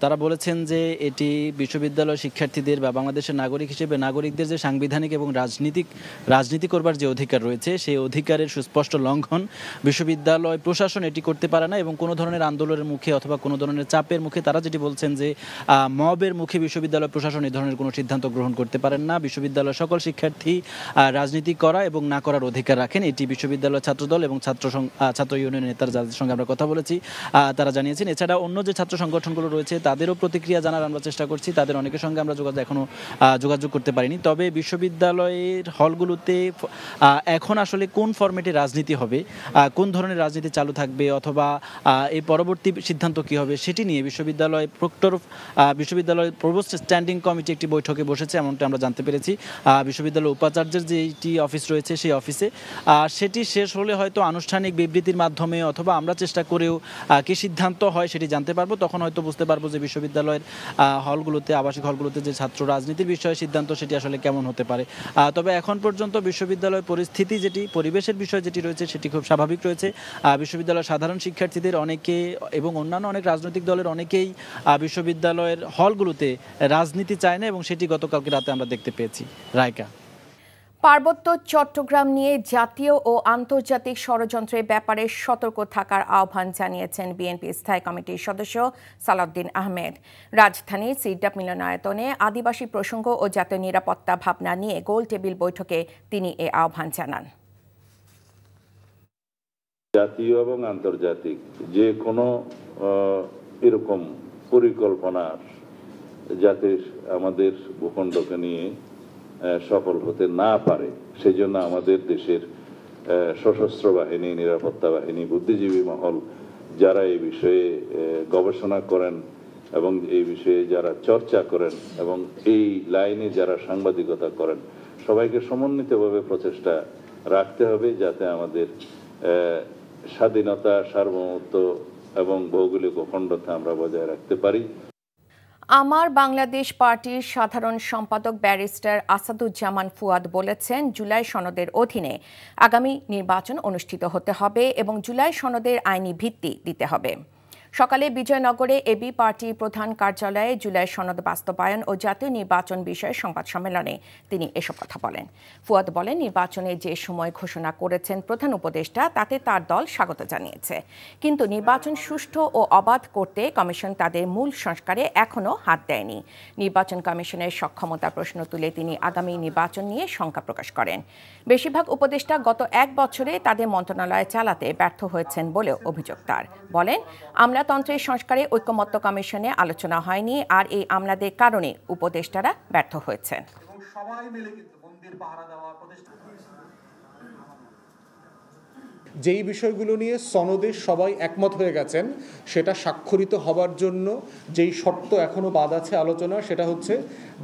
তারা বলেছেন যে এটি বিশ্ববিদ্যালয় শিক্ষার্থীদের বা বাংলাদেশের নাগরিক হিসেবে নাগরিকদের যে সাংবিধানিক এবং রাজনীতি করবার যে অধিকার রয়েছে সেই অধিকারের সুস্পষ্ট লঙ্ঘন। বিশ্ববিদ্যালয় প্রশাসন এটি করতে পারে না, এবং কোনো ধরনের আন্দোলনের মুখে অথবা কোনো ধরনের চাপের মুখে তারা যেটি বলছেন যে মবের মুখে বিশ্ববিদ্যালয় প্রশাসন এই ধরনের কোনো সিদ্ধান্ত গ্রহণ করতে পারেন না। বিশ্ববিদ্যালয়ের সকল শিক্ষার্থী রাজনীতি করা এবং না করার অধিকার রাখেন, এটি বিশ্ববিদ্যালয় ছাত্রদল এবং ছাত্র ইউনিয়নের নেতার যাদের সঙ্গে আমরা কথা বলেছি তারা জানিয়েছেন। এছাড়া অন্য যে ছাত্র সংগঠনগুলো রয়েছে তাদেরও প্রতিক্রিয়া জানার আমরা চেষ্টা করছি। তাদের অনেকের সঙ্গে আমরা এখনো যোগাযোগ করতে পারিনি। তবে বিশ্ববিদ্যালয়ের হলগুলোতে এখন আসলে কোন ফরম্যাটে রাজনীতি হবে, কোন ধরনের রাজনীতি চালু থাকবে, অথবা এই পরবর্তী সিদ্ধান্ত কি হবে সেটি নিয়ে বিশ্ববিদ্যালয় প্রভোস্ট স্ট্যান্ডিং কমিটি একটি বৈঠকে বসেছে, এমনটা আমরা জানতে পেরেছি। বিশ্ববিদ্যালয় উপাচার্যের যেটি অফিস রয়েছে সেই অফিসে সেটি শেষ হলে হয়তো আনুষ্ঠানিক বিবৃতির মাধ্যমে অথবা আমরা চেষ্টা করেও কি সিদ্ধান্ত হয় সেটি জানতে পারবো। তখন হয়তো বুঝতে পারবো যে বিশ্ববিদ্যালয়ের হলগুলোতে, আবাসিক হলগুলোতে যে ছাত্র রাজনীতির বিষয়ে সিদ্ধান্ত সেটি আসলে কেমন হতে পারে। তবে এখন পর্যন্ত বিশ্ববিদ্যালয় পরিস্থিতি যেটি, পরিবেশের বিষয় যেটি রয়েছে সেটি খুব স্বাভাবিক রয়েছে। বিশ্ববিদ্যালয়ের সাধারণ শিক্ষার্থীদের অনেকে এবং অন্যান্য অনেক রাজনৈতিক দলের অনেকেই বিশ্ববিদ্যালয়ের হলগুলোতে রাজনীতি চায় না, এবং সেটি গতকালকে রাতে আমরা দেখতে পেয়েছি। রায়কা, পার্বত্য চট্টগ্রাম নিয়ে জাতীয় ও আন্তর্জাতিক ষড়যন্ত্রের ব্যাপারে সতর্ক থাকার আহ্বান জানিয়েছেন বিএনপি স্থায়ী কমিটির সদস্য সালাউদ্দিন আহমেদ। রাজধানীর সিরডাপ মিলনায়তনে আদিবাসী প্রসঙ্গ ও জাতীয় নিরাপত্তা ভাবনা নিয়ে গোল টেবিল বৈঠকে তিনি এ আহ্বান জানান। জাতীয় এবং আন্তর্জাতিক যে কোনো এরকম পরিকল্পনা যাতে আমাদের ভূখণ্ডকে নিয়ে সফল হতে না পারে, সেজন্য আমাদের দেশের সশস্ত্র বাহিনী, নিরাপত্তা বাহিনী, বুদ্ধিজীবী মহল যারা এই বিষয়ে গবেষণা করেন এবং এই বিষয়ে যারা চর্চা করেন এবং এই লাইনে যারা সাংবাদিকতা করেন, সবাইকে সমন্বিতভাবে প্রচেষ্টা রাখতে হবে যাতে আমাদের স্বাধীনতা, সার্বভৌমত্ব এবং ভৌগোলিক অখণ্ডতা আমরা বজায় রাখতে পারি। আমার বাংলাদেশ পার্টির সাধারণ সম্পাদক ব্যারিস্টার আসাদুজ্জামান ফুয়াদ বলেছেন, জুলাই সনদের অধীনে আগামী নির্বাচন অনুষ্ঠিত হতে হবে এবং জুলাই সনদের আইনি ভিত্তি দিতে হবে। সকালে বিজয়নগরে এবি পার্টির প্রধান কার্যালয়ে জুলাই সনদ বাস্তবায়ন ও জাতীয় নির্বাচন বিষয়ে সংবাদ সম্মেলনে তিনি এসব কথা বলেন। ফুয়াদ বলেন, নির্বাচনে যে সময় ঘোষণা করেছেন প্রধান উপদেষ্টা তাতে তার দল স্বাগত জানিয়েছে, কিন্তু নির্বাচন সুষ্ঠু ও অবাধ করতে কমিশন তাদের মূল সংস্কারে এখনও হাত দেয়নি। নির্বাচন কমিশনের সক্ষমতা প্রশ্ন তুলে তিনি আগামী নির্বাচন নিয়ে শঙ্কা প্রকাশ করেন। বেশিরভাগ উপদেষ্টা গত 1 বছরে তাদের মন্ত্রণালয় চালাতে ব্যর্থ হয়েছেন বলেও অভিযোগ তার। বলেন, আমলাতন্ত্রের সংস্কারে ঐকমত্য কমিশনে আলোচনা হয়নি, আর এই আমলাদের কারণে উপদেষ্টারা ব্যর্থ হয়েছেন। যেই বিষয়গুলো নিয়ে সনদে সবাই একমত হয়ে গেছেন সেটা স্বাক্ষরিত হবার জন্য যেই শর্ত এখনও বাদ আছে আলোচনা, সেটা হচ্ছে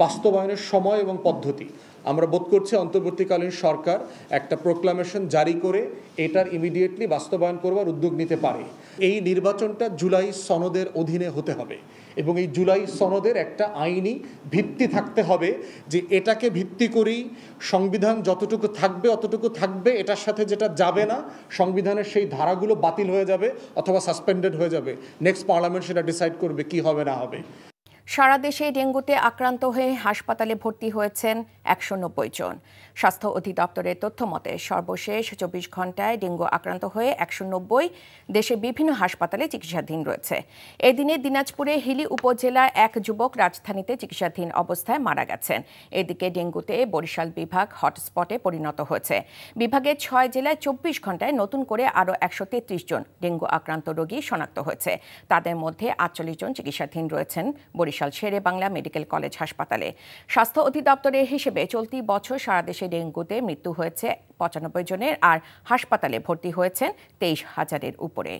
বাস্তবায়নের সময় এবং পদ্ধতি। আমরা বোধ করছি অন্তর্বর্তীকালীন সরকার একটা প্রোক্লামেশন জারি করে এটার ইমিডিয়েটলি বাস্তবায়ন করবার উদ্যোগ নিতে পারে। এই নির্বাচনটা জুলাই সনদের অধীনে হতে হবে এবং এই জুলাই সনদের একটা আইনি ভিত্তি থাকতে হবে যে এটাকে ভিত্তি করেই সংবিধান যতটুকু থাকবে অতটুকু থাকবে, এটার সাথে যেটা যাবে না সংবিধানের সেই ধারাগুলো বাতিল হয়ে যাবে অথবা সাসপেন্ডেড হয়ে যাবে। নেক্সট পার্লামেন্ট সেটা ডিসাইড করবে কি হবে না হবে। সারা দেশে ডেঙ্গুতে আক্রান্ত হয়ে হাসপাতালে ভর্তি হয়েছেন 190 জন। স্বাস্থ্য অধিদপ্তরের তথ্য মতে সর্বশেষ 24 ঘন্টায় ডেঙ্গু আক্রান্ত হয়ে 190 দেশের বিভিন্ন হাসপাতালে চিকিৎসাধীন রয়েছে। এদিনে দিনাজপুরে হিলি উপজেলার এক যুবক রাজধানীতে চিকিৎসাধীন অবস্থায় মারা গেছেন। এদিকে ডেঙ্গুতে বরিশাল বিভাগ হটস্পটে পরিণত হয়েছে। বিভাগের 6 জেলায় 24 ঘন্টায় নতুন করে আরও 133 জন ডেঙ্গু আক্রান্ত রোগী শনাক্ত হয়েছে। তাদের মধ্যে 48 জন চিকিৎসাধীন রয়েছেন বরিশাল শেরে বাংলা মেডিকেল কলেজ হাসপাতালে। স্বাস্থ্য অধিদপ্তরের হিসেবে চলতি বছর সারা দেশে ডেঙ্গুতে মৃত্যু হয়েছে 95 জনের, আর হাসপাতালে ভর্তি হয়েছেন 23,000-এর উপরে।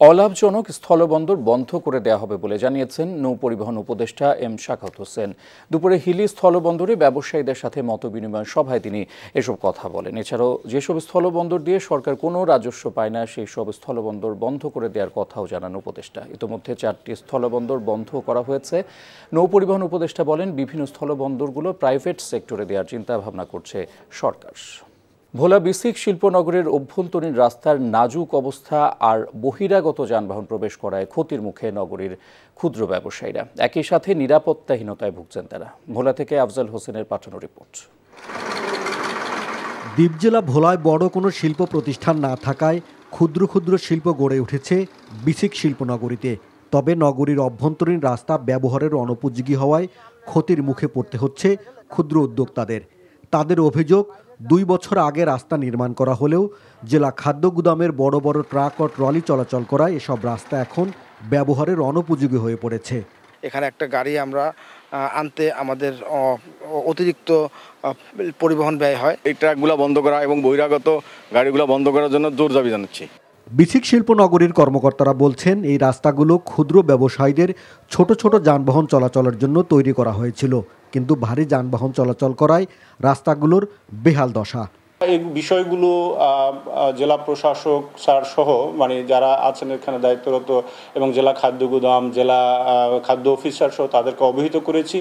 অলাভজনক স্থলবন্দর বন্ধ করে দেওয়া হবে বলে জানিয়েছেন নৌ পরিবহন উপদেষ্টা এম শাখাত হোসেন। দুপুরে হিলি স্থলবন্দরে ব্যবসায়ীদের সাথে মতবিনিময় সভায় তিনি এসব কথা বলেন। এছাড়াও যেসব স্থলবন্দর দিয়ে সরকার কোনো রাজস্ব পায় না সেই সব স্থলবন্দর বন্ধ করে দেওয়ার কথাও জানান উপদেষ্টা। ইতোমধ্যে 4টি স্থলবন্দর বন্ধ করা হয়েছে। নৌ পরিবহন উপদেষ্টা বলেন, বিভিন্ন স্থলবন্দরগুলো প্রাইভেট সেক্টরে দেওয়ার চিন্তাভাবনা করছে সরকার। ভোলা বিসিক শিল্পনগরের অভ্যন্তরীণ রাস্তার নাজুক অবস্থা আর বহিরাগত যানবাহন প্রবেশ করায় ক্ষতির মুখে নগরীর ক্ষুদ্র ব্যবসায়ীরা। একই সাথে নিরাপত্তাহীনতায় ভুগছেন তারা। ভোলা থেকে আফজাল হোসেনের পাঠানো রিপোর্ট। দ্বীপ জেলা ভোলায় বড় কোনো শিল্প প্রতিষ্ঠান না থাকায় ক্ষুদ্র ক্ষুদ্র শিল্প গড়ে উঠেছে বিসিক শিল্পনগরীতে। তবে নগরীর অভ্যন্তরীণ রাস্তা ব্যবহারের অনুপযোগী হওয়ায় ক্ষতির মুখে পড়তে হচ্ছে ক্ষুদ্র উদ্যোক্তাদের। তাদের অভিযোগ, 2 বছর আগে রাস্তা নির্মাণ করা হলেও জেলা খাদ্য গুদামের বড় বড় ট্রাক ও ট্রলি চলাচল করায় এসব রাস্তা এখন ব্যবহারের অনুপযোগী হয়ে পড়েছে। এখানে একটা গাড়ি আমরা আনতে আমাদের অতিরিক্ত পরিবহন ব্যয় হয়। এই ট্রাকগুলো বন্ধ করা এবং বহিরাগত গাড়িগুলো বন্ধ করার জন্য জোর দাবি জানাচ্ছি। বিসিক শিল্পনগরীর কর্মকর্তারা বলছেন, এই রাস্তাগুলো ক্ষুদ্র ব্যবসায়ীদের ছোট ছোট যানবাহন চলাচলের জন্য তৈরি করা হয়েছিল, কিন্তু ভারী যানবাহন চলাচল করায় রাস্তাগুলোর বেহাল দশা। এই বিষয়গুলো জেলা প্রশাসক স্যার সহ যারা আছেন এখানে দায়িত্বরত এবং জেলা খাদ্য গুদাম, জেলা খাদ্য অফিসার সহ তাদেরকে অবহিত করেছি।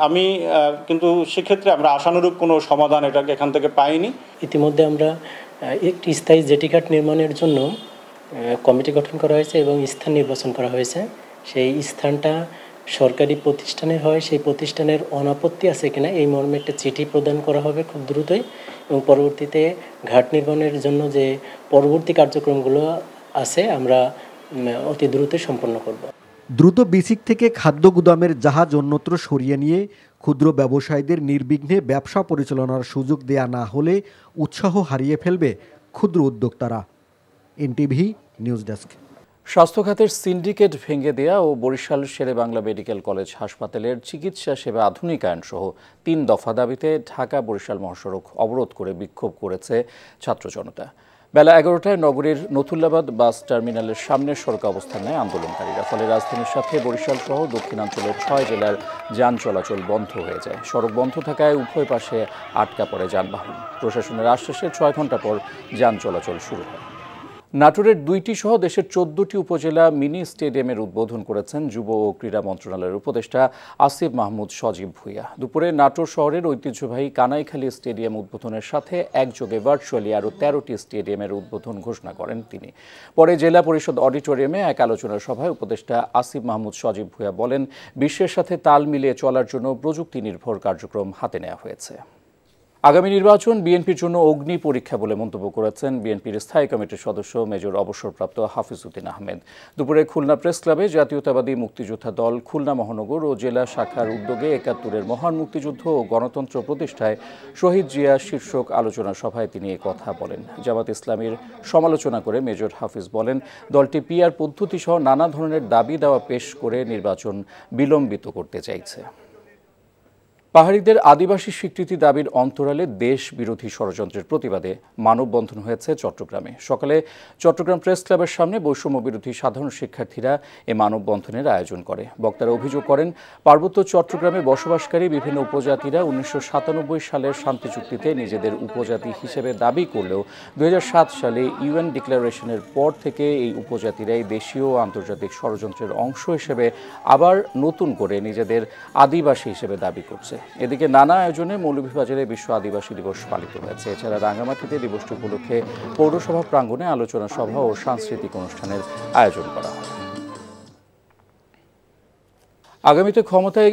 আমি কিন্তু সেক্ষেত্রে আমরা আশানুরূপ কোনো সমাধান এটাকে এখান থেকে পাইনি। ইতিমধ্যে আমরা একটি স্থায়ী জেটিঘাট নির্মাণের জন্য কমিটি গঠন করা হয়েছে এবং স্থান নির্বাচন করা হয়েছে। সেই স্থানটা সরকারি প্রতিষ্ঠানের হয়, সেই প্রতিষ্ঠানের অনাপত্তি আছে কিনা এই মর্মে একটা চিঠি প্রদান করা হবে খুব দ্রুতই, এবং পরবর্তীতে ঘাট নির্মাণের জন্য যে পরবর্তী কার্যক্রমগুলো আছে আমরা অতি দ্রুত সম্পন্ন করব। দ্রুত বিসিক থেকে খাদ্য গুদামের জাহাজ অন্যত্র সরিয়ে নিয়ে ক্ষুদ্র ব্যবসায়ীদের নির্বিঘ্নে ব্যবসা পরিচালনার সুযোগ দেয়া না হলে উৎসাহ হারিয়ে ফেলবে ক্ষুদ্র উদ্যোক্তারা। NTV news desk. স্বাস্থ্য খাতের সিন্ডিকেট ভেঙে দেয়া ও বরিশাল শেরে বাংলা মেডিকেল কলেজ হাসপাতালের চিকিৎসা সেবা আধুনিকায়ন সহ 3 দফা দাবিতে ঢাকা বরিশাল মহাসড়ক অবরোধ করে বিক্ষোভ করেছে ছাত্র জনতা। বেলা 11টায় নগরীর নথুল্লাবাদ বাস টার্মিনালের সামনের সড়কে অবস্থান নেয় আন্দোলনকারীরা। ফলে রাজধানীর সাথে বরিশাল সহ দক্ষিণাঞ্চলের 6 জেলার যান চলাচল বন্ধ হয়ে যায়। সড়ক বন্ধ থাকায় উভয় পাশে আটকা পড়ে যানবাহন। প্রশাসনের আশ্বাসে 6 ঘন্টা পর যান চলাচল শুরু হয়। নাটোরের 2টি সহ দেশের 14টি উপজেলা মিনি স্টেডিয়ামের উদ্বোধন করেছেন যুব ও ক্রীড়া মন্ত্রণালয়ের উপদেষ্টা আসিফ মাহমুদ সজীব ভুঁইয়া। দুপুরে নাটোর শহরের ঐতিহ্যবাহী কানাইখালী স্টেডিয়াম উদ্বোধনের সাথে একযোগে ভার্চুয়ালি আরও 13টি স্টেডিয়ামের উদ্বোধন ঘোষণা করেন তিনি। পরে জেলা পরিষদ অডিটোরিয়ামে এক আলোচনা সভায় উপদেষ্টা আসিফ মাহমুদ সজীব ভুঁইয়া বলেন, বিশ্বের সাথে তাল মিলিয়ে চলার জন্য প্রযুক্তি নির্ভর কার্যক্রম হাতে নেওয়া হয়েছে। আগামী নির্বাচন বিএনপির জন্য অগ্নি পরীক্ষা বলে মন্তব্য করেছেন বিএনপির স্থায়ী কমিটির সদস্য মেজর অবসরপ্রাপ্ত হাফিজউদ্দিন আহমেদ। দুপুরে খুলনা প্রেস ক্লাবে জাতীয়তাবাদী মুক্তিযোদ্ধা দল খুলনা মহানগর ও জেলা শাখার উদ্যোগে ৭১-এর মহান মুক্তিযুদ্ধ ও গণতন্ত্র প্রতিষ্ঠায় শহীদ জিয়া শীর্ষক আলোচনা সভায় তিনি এ কথা বলেন। জামাত ইসলামীর সমালোচনা করে মেজর হাফিজ বলেন, দলটি পিআর পদ্ধতি সহ নানা ধরনের দাবি দাওয়া পেশ করে নির্বাচন বিলম্বিত করতে চাইছে। পাহাড়িদের আদিবাসী স্বীকৃতি দাবির অন্তরালে দেশ বিরোধী ষড়যন্ত্রের প্রতিবাদে মানববন্ধন হয়েছে চট্টগ্রামে। সকালে চট্টগ্রাম প্রেস ক্লাবের সামনে বৈষম্য বিরোধী সাধারণ শিক্ষার্থীরা এ মানববন্ধনের আয়োজন করে। বক্তারা অভিযোগ করেন, পার্বত্য চট্টগ্রামে বসবাসকারী বিভিন্ন উপজাতিরা 1997 সালের শান্তি চুক্তিতে নিজেদের উপজাতি হিসেবে দাবি করলেও 2007 সালে ইউএন ডিক্লারেশনের পর থেকে এই উপজাতিরাই দেশীয় ও আন্তর্জাতিক ষড়যন্ত্রের অংশ হিসেবে আবার নতুন করে নিজেদের আদিবাসী হিসেবে দাবি করছে। এদিকে নানা আয়োজনে মৌলভীবাজারে বিশ্ব আদিবাসী দিবস পালিত হয়েছে। এছাড়া রাঙ্গামাটিতে দিবসটি উপলক্ষে পৌরসভা প্রাঙ্গণে আলোচনা সভা ও সাংস্কৃতিক অনুষ্ঠানের আয়োজন করা হয়। আগামীতে ক্ষমতায়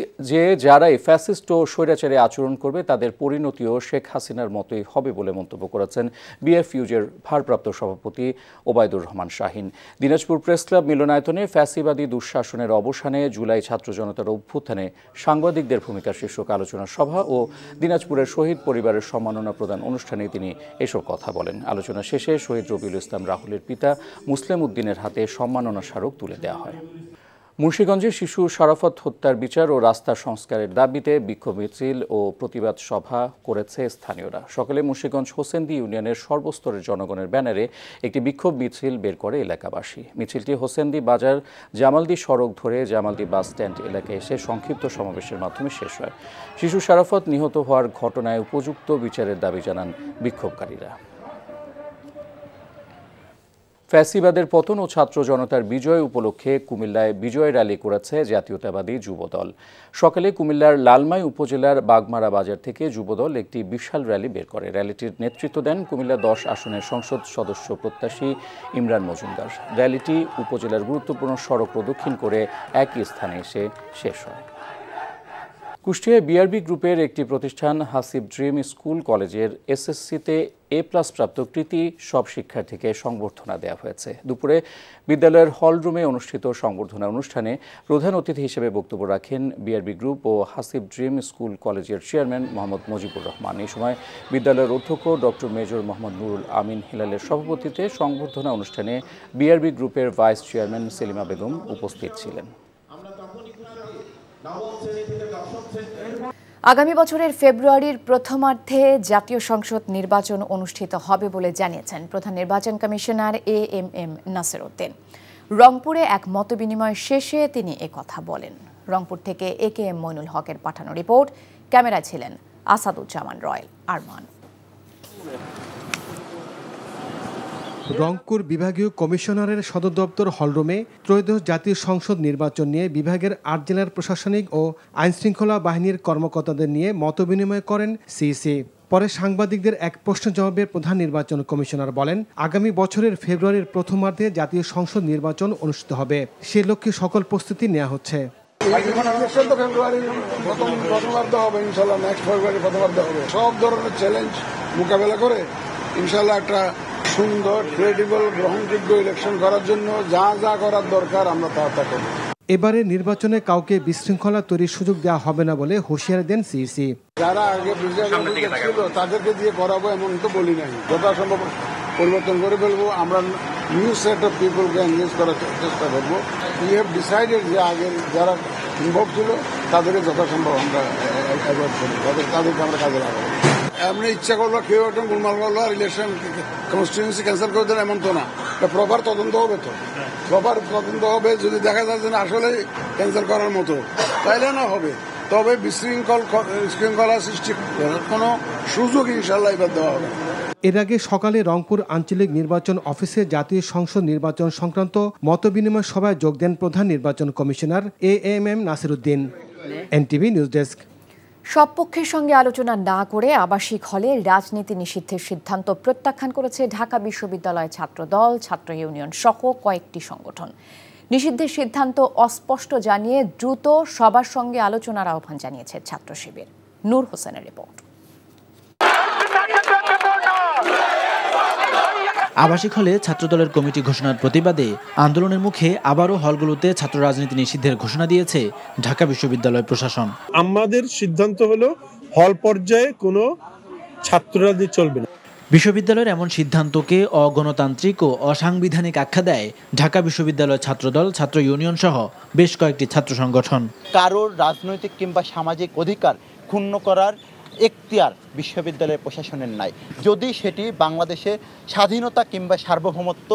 যারাই ফ্যাসিস্ট ও স্বৈরাচারী আচরণ করবে তাদের পরিণতিও শেখ হাসিনার মতোই হবে বলে মন্তব্য করেছেন বিএফইউজের ভারপ্রাপ্ত সভাপতি ওবায়দুর রহমান শাহীন। দিনাজপুর প্রেস ক্লাব মিলনায়তনে ফ্যাসিবাদী দুঃশাসনের অবসানে জুলাই ছাত্র জনতার অভ্যুত্থানে সাংবাদিকদের ভূমিকা শীর্ষক আলোচনা সভা ও দিনাজপুরের শহীদ পরিবারের সম্মাননা প্রদান অনুষ্ঠানে তিনি এসব কথা বলেন। আলোচনা শেষে শহীদ রবিউল ইসলাম রাহুলের পিতা মুসলিম উদ্দিনের হাতে সম্মাননা স্মারক তুলে দেওয়া হয়। মুন্সিগঞ্জে শিশু শরাফত হত্যার বিচার ও রাস্তা সংস্কারের দাবিতে বিক্ষোভ মিছিল ও প্রতিবাদ সভা করেছে স্থানীয়রা। সকালে মুন্সিগঞ্জ হোসেন্দি ইউনিয়নের সর্বস্তরের জনগণের ব্যানারে একটি বিক্ষোভ মিছিল বের করে এলাকাবাসী। মিছিলটি হোসেন্দি বাজার জামালদি সড়ক ধরে জামালদি বাস স্ট্যান্ড এলাকায় এসে সংক্ষিপ্ত সমাবেশের মাধ্যমে শেষ হয়। শিশু শরাফত নিহত হওয়ার ঘটনায় উপযুক্ত বিচারের দাবি জানান বিক্ষোভকারীরা। ফ্যাসিবাদের পতন ও ছাত্র জনতার বিজয় উপলক্ষে কুমিল্লায় বিজয় র্যালি করেছে জাতীয়তাবাদী যুবদল। সকালে কুমিল্লার লালমাই উপজেলার বাগমারা বাজার থেকে যুবদল একটি বিশাল র্যালি বের করে। র্যালিটির নেতৃত্ব দেন কুমিল্লা 10 আসনের সংসদ সদস্য প্রত্যাশী ইমরান মজুমদার। র্যালিটি উপজেলার গুরুত্বপূর্ণ সড়ক প্রদক্ষিণ করে একই স্থানে এসে শেষ হয়। কুষ্টিয়ায় বিআরবি গ্রুপের একটি প্রতিষ্ঠান হাসিব ড্রিম স্কুল কলেজের এসএসসিতে A+ প্রাপ্ত কৃতি সব শিক্ষার্থীকে সংবর্ধনা দেওয়া হয়েছে। দুপুরে বিদ্যালয়ের হলরুমে অনুষ্ঠিত সংবর্ধনা অনুষ্ঠানে প্রধান অতিথি হিসেবে বক্তব্য রাখেন বিআরবি গ্রুপ ও হাসিব ড্রিম স্কুল কলেজের চেয়ারম্যান মোহাম্মদ মুজিবুর রহমান। এই সময় বিদ্যালয়ের অধ্যক্ষ ডক্টর মেজর মোহাম্মদ নুরুল আমিন হিলালের সভাপতিত্বে সংবর্ধনা অনুষ্ঠানে বিআরবি গ্রুপের ভাইস চেয়ারম্যান সেলিমা বেগম উপস্থিত ছিলেন। আগামী বছরের ফেব্রুয়ারির প্রথমার্ধে জাতীয় সংসদ নির্বাচন অনুষ্ঠিত হবে বলে জানিয়েছেন প্রধান নির্বাচন কমিশনার AMM নাসির উদ্দিন। রংপুরে এক মতবিনিময় শেষে তিনি একথা বলেন। রংপুর থেকে AKM মইনুল হকের পাঠানো রিপোর্ট, ক্যামেরায় ছিলেন আসাদুজ্জামান রয়েল আরমান। রংপুর বিভাগীয় কমিশনারের সদর দপ্তর হলরুমে ত্রয়োদশ জাতীয় সংসদ নির্বাচন নিয়ে বিভাগের 8 জেলার প্রশাসনিক ও আইনশৃঙ্খলা বাহিনীর কর্মকর্তাদের নিয়ে মতবিনিময় করেন সিইসি। পরে সাংবাদিকদের এক প্রশ্ন জবাবে প্রধান নির্বাচন কমিশনার বলেন, আগামী বছরের ফেব্রুয়ারির প্রথমার্ধে জাতীয় সংসদ নির্বাচন অনুষ্ঠিত হবে। সে লক্ষ্যে সকল প্রস্তুতি নেওয়া হচ্ছে। সব ধরনের চ্যালেঞ্জ মোকাবেলা করে ইনশাল্লাহ একটা সুন্দর, ক্রেডিবল, গ্রহণযোগ্য ইলেকশন করার জন্য যা যা করার দরকার আমরা তা করব। এবারে নির্বাচনে কাউকে বিশৃঙ্খলা তৈরির সুযোগ দেওয়া হবে না বলে হুঁশিয়ারি দেন সিইসি। যারা আগে ছিল তাদেরকে দিয়ে করাবো এমন তো বলি নাই, যথাসম্ভব পরিবর্তন করে ফেলবো। আমরা নিউ সেট অফ পিপলকে এনগেজ করার চেষ্টা করবো। উই হ্যাভ ডিসাইডেড যে আগে যারা ইনভলভ ছিল তাদেরকে যথাসম্ভব আমরা অ্যাভয়েড করবো, তাদেরকে আমরা কাজে লাগাবো। এমনি ইচ্ছা করলো কেউ একটা গোলমাল করলো আর ইলেকশন কনস্টিটিউয়েন্সি ক্যান্সেল করে দেন এমন তো না। প্রপার তদন্ত হবে, তো প্রপার তদন্ত হবে। যদি দেখা যাচ্ছে না আসলে ক্যান্সেল করার মতো, তাইলে না হবে। তবে বিশৃঙ্খলা সৃষ্টি করার কোনো সুযোগ ইনশাল্লাহ এবার দেওয়া হবে। এর আগে সকালে রংপুর আঞ্চলিক নির্বাচন অফিসে জাতীয় সংসদ নির্বাচন সংক্রান্ত মতবিনিময় সভায় যোগ দেন প্রধান নির্বাচন commissioner AMM Nasir Uddin. NTV news desk. সব পক্ষের সঙ্গে আলোচনা না করে আবাসিক হলে রাজনীতি নিষিদ্ধের সিদ্ধান্ত প্রত্যাখ্যান করেছে ঢাকা বিশ্ববিদ্যালয় ছাত্রদল, ছাত্র ইউনিয়ন সহ কয়েকটি সংগঠন। নিষিদ্ধের সিদ্ধান্ত অস্পষ্ট জানিয়ে দ্রুত সবার সঙ্গে আলোচনার আহ্বান জানিয়েছে ছাত্র শিবির। নূর হোসেনের রিপোর্ট। আবাসিক হলে ছাত্রদলের কমিটি ঘোষণার প্রতিবাদে আন্দোলনের মুখে আবারও হলগুলোতে ছাত্র রাজনীতি নিষিদ্ধের ঘোষণা দিয়েছে ঢাকা বিশ্ববিদ্যালয় প্রশাসন। আমাদের সিদ্ধান্ত হলো হল পর্যায়ে কোনো ছাত্র রাজনীতি চলবে না। বিশ্ববিদ্যালয়ের এমন সিদ্ধান্তকে অগণতান্ত্রিক ও অসাংবিধানিক আখ্যা দেয় ঢাকা বিশ্ববিদ্যালয় ছাত্রদল, ছাত্র ইউনিয়ন সহ বেশ কয়েকটি ছাত্র সংগঠন। কারোর রাজনৈতিক কিংবা সামাজিক অধিকার ক্ষুণ্ণ করার এখতিয়ার বিশ্ববিদ্যালয়ের প্রশাসনের নাই, যদি সেটি বাংলাদেশে স্বাধীনতা কিংবা সার্বভৌমত্ব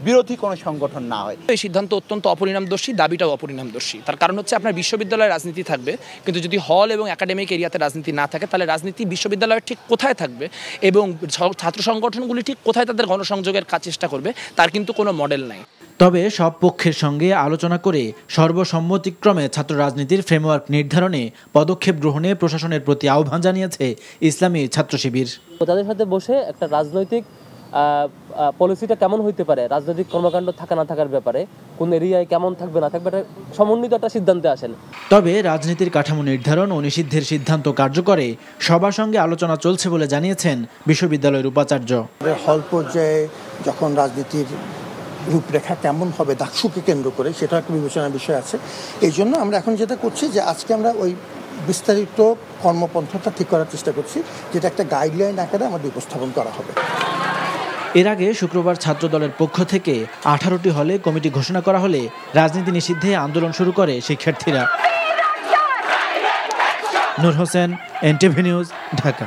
বিরোধী কোনো সংগঠন না হয়। এই সিদ্ধান্ত অত্যন্ত অপরিণামদর্শী, দাবিটাও অপরিণামদর্শী। তার কারণ হচ্ছে আপনার বিশ্ববিদ্যালয়ের রাজনীতি থাকবে, কিন্তু যদি হল এবং একাডেমিক এরিয়াতে রাজনীতি না থাকে তাহলে রাজনীতি বিশ্ববিদ্যালয়ের ঠিক কোথায় থাকবে এবং ছাত্র সংগঠনগুলি ঠিক কোথায় তাদের গণসংযোগের চেষ্টা করবে তার কিন্তু কোনো মডেল নাই। তবে সব পক্ষের সঙ্গে আলোচনা করে সর্বসম্মতিক্রমে ছাত্র রাজনীতির ফ্রেমওয়ার্ক নির্ধারণে পদক্ষেপ গ্রহণে প্রশাসনের প্রতি আহ্বান জানিয়েছে ইসলামী ছাত্র শিবির। তাদের সাথে বসে একটা রাজনৈতিক পলিসিটা কেমন হইতে পারে, রাজনৈতিক কর্মকাণ্ড থাকা না থাকার ব্যাপারে, কোন এরিয়ায় কেমন থাকবে না থাকবে, সমন্বিত একটা সিদ্ধান্তে আসেন। তবে রাজনীতির কাঠামো নির্ধারণ ও নিষিদ্ধের সিদ্ধান্ত কার্যকরে সবার সঙ্গে আলোচনা চলছে বলে জানিয়েছেন বিশ্ববিদ্যালয়ের উপাচার্য। হল পর্যায়ে যখন রাজনীতির রূপরেখা কেমন হবে ডাকসুকে কেন্দ্র করে, সেটা একটা বিবেচনার বিষয় আছে। এই জন্য আমরা এখন যেটা করছি যে আজকে আমরা ওই বিস্তারিত কর্মপন্থাটা ঠিক করার চেষ্টা করছি, যেটা একটা গাইডলাইন আকারে আমাদের উপস্থাপন করা হবে। এর আগে শুক্রবার ছাত্রদলের পক্ষ থেকে 18টি হলে কমিটি ঘোষণা করা হলে রাজনীতি নিষিদ্ধে আন্দোলন শুরু করে শিক্ষার্থীরা। নূর হোসেন, এনটিভি নিউজ, ঢাকা।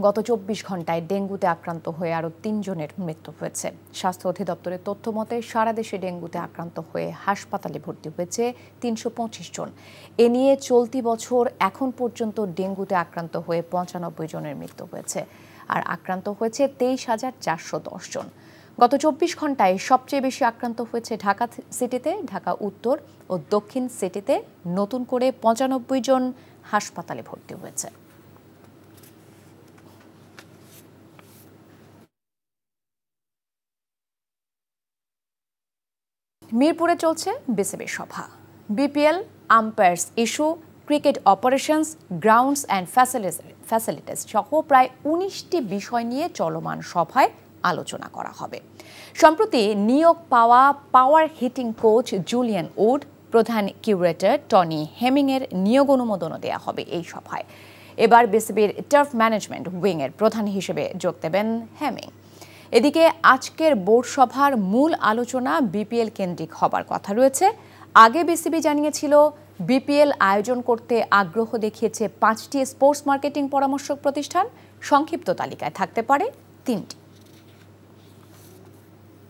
গত 24 ঘন্টায় ডেঙ্গুতে আক্রান্ত হয়ে আরও 3 জনের মৃত্যু হয়েছে। স্বাস্থ্য অধিদপ্তরের তথ্য মতে সারা দেশে ডেঙ্গুতে আক্রান্ত হয়ে হাসপাতালে ভর্তি হয়েছে 325 জন। এ নিয়ে চলতি বছর এখন পর্যন্ত ডেঙ্গুতে আক্রান্ত হয়ে 95 জনের মৃত্যু হয়েছে, আর আক্রান্ত হয়েছে 23,410 জন। গত 24 ঘন্টায় সবচেয়ে বেশি আক্রান্ত হয়েছে ঢাকা সিটিতে। ঢাকা উত্তর ও দক্ষিণ সিটিতে নতুন করে 95 জন হাসপাতালে ভর্তি হয়েছে। মিরপুরে চলছে বিসিবি সভা। BPL, umpires issue, cricket operations, grounds and facilities সহ প্রায় 19টি বিষয় নিয়ে চলমান সভায় আলোচনা করা হবে। সম্প্রতি নিয়োগ পাওয়া পাওয়ার হিটিং কোচ জুলিয়ান উড, প্রধান কিউরেটর টনি হেমিংয়ের নিয়োগ অনুমোদনও দেওয়া হবে এই সভায়। এবার বিসিবির টার্ফ ম্যানেজমেন্ট উইংয়ের প্রধান হিসেবে যোগ দেবেন হেমিং। এদিকে আজকের বোর্ড সভার মূল আলোচনা বিপিএল কেন্দ্রিক হবার কথা রয়েছে। আগে বিসিবি জানিয়েছিল বিপিএল আয়োজন করতে আগ্রহ দেখিয়েছে 5টি স্পোর্টস মার্কেটিং পরামর্শক প্রতিষ্ঠান, সংক্ষিপ্ত তালিকায় থাকতে পারে 3টি।